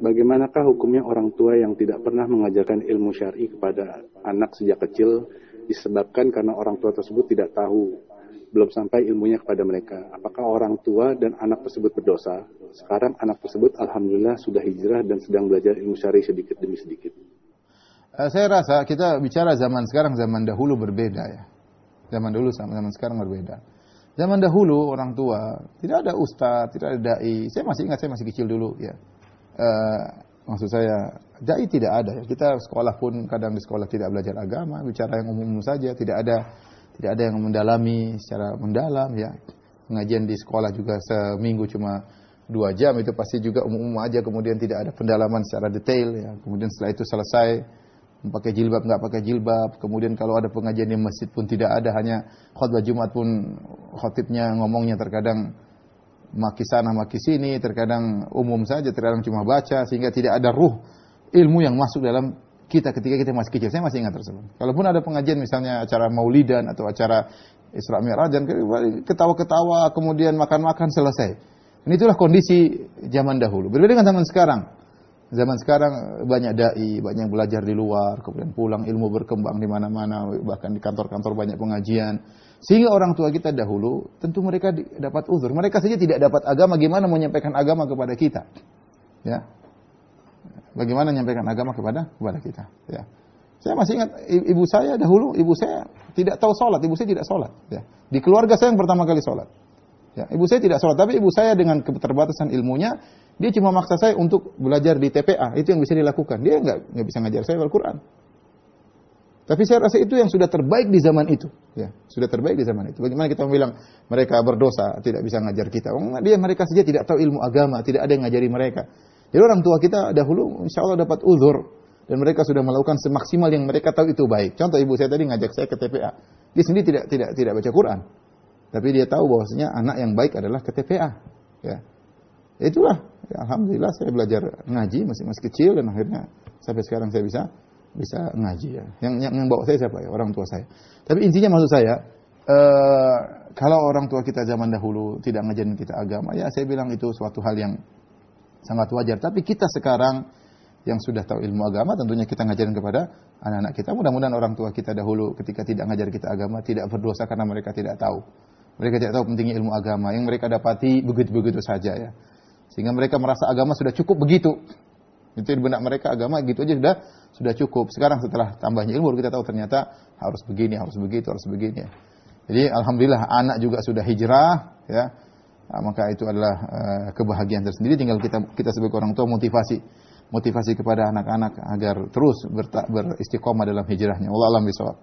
bagaimanakah hukumnya orang tua yang tidak pernah mengajarkan ilmu syar'i kepada anak sejak kecil disebabkan karena orang tua tersebut tidak tahu, belum sampai ilmunya kepada mereka? Apakah orang tua dan anak tersebut berdosa? Sekarang anak tersebut alhamdulillah sudah hijrah dan sedang belajar ilmu syar'i sedikit demi sedikit. Saya rasa kita bicara zaman sekarang, zaman dahulu berbeda ya. Zaman dulu sama zaman sekarang berbeda. Zaman dahulu orang tua tidak ada ustaz, tidak ada dai. Saya masih ingat, saya masih kecil dulu ya. Maksud saya dai tidak ada ya. Kita sekolah pun kadang di sekolah tidak belajar agama, bicara yang umum saja, tidak ada yang mendalami secara mendalam ya. Pengajian di sekolah juga seminggu cuma 2 jam, itu pasti juga umum-umum aja, kemudian tidak ada pendalaman secara detail ya. Kemudian setelah itu selesai, pakai jilbab nggak pakai jilbab, kemudian kalau ada pengajian di masjid pun tidak ada, hanya khutbah Jumat pun khotibnya ngomongnya terkadang maki sana maki sini, terkadang umum saja, terkadang cuma baca, sehingga tidak ada ruh ilmu yang masuk dalam kita ketika kita masih kecil. Saya masih ingat tersebut. Kalaupun ada pengajian misalnya acara maulidan atau acara Isra Mi'rajan, ketawa-ketawa kemudian makan-makan selesai. Dan itulah kondisi zaman dahulu. Berbeda dengan zaman sekarang. Zaman sekarang banyak dai, banyak belajar di luar, kemudian pulang ilmu berkembang di mana-mana, bahkan di kantor-kantor banyak pengajian. Sehingga orang tua kita dahulu tentu mereka dapat uzur. Mereka saja tidak dapat agama, gimana menyampaikan agama kepada kita? Ya. Bagaimana menyampaikan agama kepada kita? Ya. Saya masih ingat ibu saya dahulu, ibu saya tidak tahu salat, ibu saya tidak salat, ya. Di keluarga saya yang pertama kali salat. Ya, ibu saya tidak salat, tapi ibu saya dengan keterbatasan ilmunya, dia cuma maksa saya untuk belajar di TPA, itu yang bisa dilakukan. Dia nggak bisa ngajar saya Al-Quran. Tapi saya rasa itu yang sudah terbaik di zaman itu. Ya, sudah terbaik di zaman itu. Bagaimana kita bilang mereka berdosa, tidak bisa ngajar kita? Mereka saja tidak tahu ilmu agama, tidak ada yang ngajari mereka. Jadi orang tua kita dahulu insya Allah dapat uzur. Dan mereka sudah melakukan semaksimal yang mereka tahu itu baik. Contoh ibu saya tadi ngajak saya ke TPA. Dia sendiri tidak baca Quran. Tapi dia tahu bahwasanya anak yang baik adalah ke TPA. Ya. Itulah. Ya, alhamdulillah saya belajar ngaji masih kecil dan akhirnya sampai sekarang saya bisa ngaji ya. Yang bawa saya siapa ya? Orang tua saya. Tapi intinya maksud saya kalau orang tua kita zaman dahulu tidak ngajarin kita agama, ya saya bilang itu suatu hal yang sangat wajar. Tapi kita sekarang yang sudah tahu ilmu agama, tentunya kita ngajarin kepada anak-anak kita. Mudah-mudahan orang tua kita dahulu ketika tidak ngajar kita agama tidak berdosa karena mereka tidak tahu. Mereka tidak tahu pentingnya ilmu agama. Yang mereka dapati begitu-begitu saja ya. Sehingga mereka merasa agama sudah cukup begitu. Itu di benak mereka agama gitu aja sudah cukup. Sekarang setelah tambahnya ilmu kita tahu ternyata harus begini, harus begitu, harus begini. Jadi alhamdulillah anak juga sudah hijrah ya. Nah, maka itu adalah kebahagiaan tersendiri. Tinggal kita sebagai orang tua motivasi kepada anak-anak agar terus beristiqomah dalam hijrahnya. Wallahu a'lam bishawab.